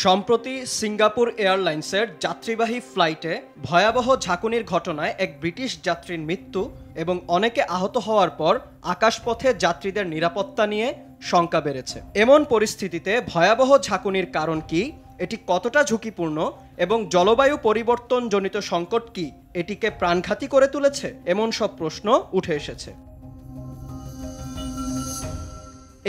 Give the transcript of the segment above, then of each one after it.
সম্প্রতি সিঙ্গাপুর এয়ারলাইন্সের যাত্রীবাহী ফ্লাইটে ভয়াবহ ঝাঁকুনির ঘটনায় এক ব্রিটিশ যাত্রীর মৃত্যু এবং অনেকে আহত হওয়ার পর আকাশপথে যাত্রীদের নিরাপত্তা নিয়ে শঙ্কা বেড়েছে। এমন পরিস্থিতিতে ভয়াবহ ঝাঁকুনির কারণ কি, এটি কতটা ঝুঁকিপূর্ণ এবং জলবায়ু পরিবর্তনজনিত সংকট কি এটিকে প্রাণঘাতী করে তুলেছে, এমন সব প্রশ্ন উঠে এসেছে।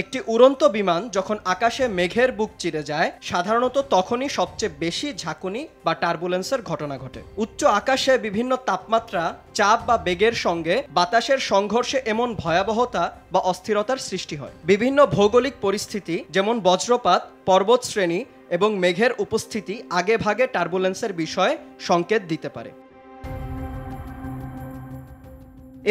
একটি উড়ন্ত বিমান যখন আকাশে মেঘের বুক চিরে যায়, সাধারণত তখনই সবচেয়ে বেশি ঝাঁকুনি বা টার্বুলেন্সের ঘটনা ঘটে। উচ্চ আকাশে বিভিন্ন তাপমাত্রা, চাপ বা বেগের সঙ্গে বাতাসের সংঘর্ষে এমন ভয়াবহতা বা অস্থিরতার সৃষ্টি হয়। বিভিন্ন ভৌগোলিক পরিস্থিতি যেমন বজ্রপাত, পর্বতশ্রেণী এবং মেঘের উপস্থিতি আগেভাগে টার্বুলেন্সের বিষয়ে সংকেত দিতে পারে।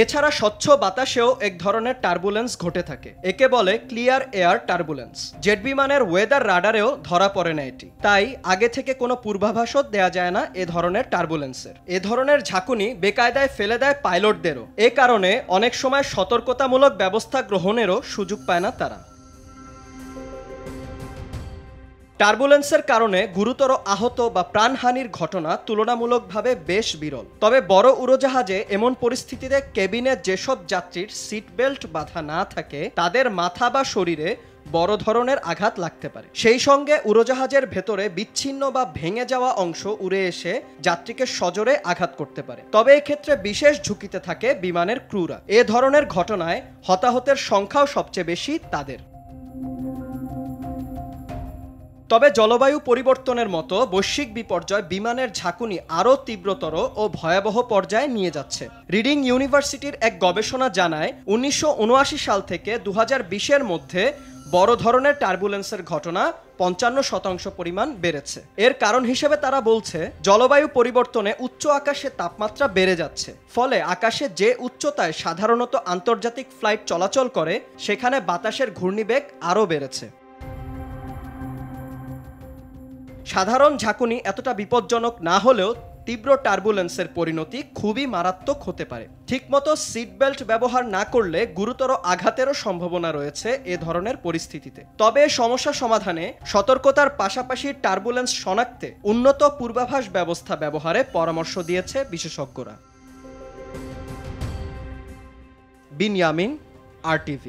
এছাড়া স্বচ্ছ বাতাসেও এক ধরনের টার্বুলেন্স ঘটে থাকে, একে বলে ক্লিয়ার এয়ার টার্বুলেন্স। জেট বিমানের ওয়েদার রাডারেও ধরা পড়ে না এটি, তাই আগে থেকে কোনো পূর্বাভাসও দেয়া যায় না এ ধরনের টার্বুলেন্সের। এ ধরনের ঝাঁকুনি বেকায়দায় ফেলে দেয় পাইলটদেরও, এ কারণে অনেক সময় সতর্কতামূলক ব্যবস্থা গ্রহণেরও সুযোগ পায় না তারা। টার্বুলেন্সের কারণে গুরুতর আহত বা প্রাণহানির ঘটনা তুলনামূলকভাবে বেশ বিরল। তবে বড় উড়োজাহাজে এমন পরিস্থিতিতে কেবিনে যেসব যাত্রীর সিট বেল্ট বাঁধা না থাকে তাদের মাথা বা শরীরে বড় ধরনের আঘাত লাগতে পারে। সেই সঙ্গে উড়োজাহাজের ভেতরে বিচ্ছিন্ন বা ভেঙে যাওয়া অংশ উড়ে এসে যাত্রীকে সজোরে আঘাত করতে পারে। তবে এক্ষেত্রে বিশেষ ঝুঁকিতে থাকে বিমানের ক্রুরা। এ ধরনের ঘটনায় হতাহতের সংখ্যাও সবচেয়ে বেশি তাদের। তবে জলবায়ু পরিবর্তনের মতো বৈশ্বিক বিপর্যয় বিমানের ঝাঁকুনি আরও তীব্রতর ও ভয়াবহ পর্যায়ে নিয়ে যাচ্ছে। রিডিং ইউনিভার্সিটির এক গবেষণা জানায় 1979 সাল থেকে 2020-এর মধ্যে বড় ধরনের টার্বুলেন্সের ঘটনা 55% পরিমাণ বেড়েছে। এর কারণ হিসেবে তারা বলছে, জলবায়ু পরিবর্তনে উচ্চ আকাশে তাপমাত্রা বেড়ে যাচ্ছে, ফলে আকাশে যে উচ্চতায় সাধারণত আন্তর্জাতিক ফ্লাইট চলাচল করে সেখানে বাতাসের ঘূর্ণিবেগ আরও বেড়েছে। সাধারণ ঝাঁকুনি এতটা বিপজ্জনক না হলেও তীব্র টার্বুলেন্সের পরিণতি খুবই মারাত্মক হতে পারে। ঠিকমতো সিট বেল্ট ব্যবহার না করলে গুরুতর আঘাতেরও সম্ভাবনা রয়েছে এ ধরনের পরিস্থিতিতে। তবে সমস্যা সমাধানে সতর্কতার পাশাপাশি টার্বুলেন্স শনাক্তে উন্নত পূর্বাভাস ব্যবস্থা ব্যবহারে পরামর্শ দিয়েছে বিশেষজ্ঞরা। বিনয়ামিন, RTV।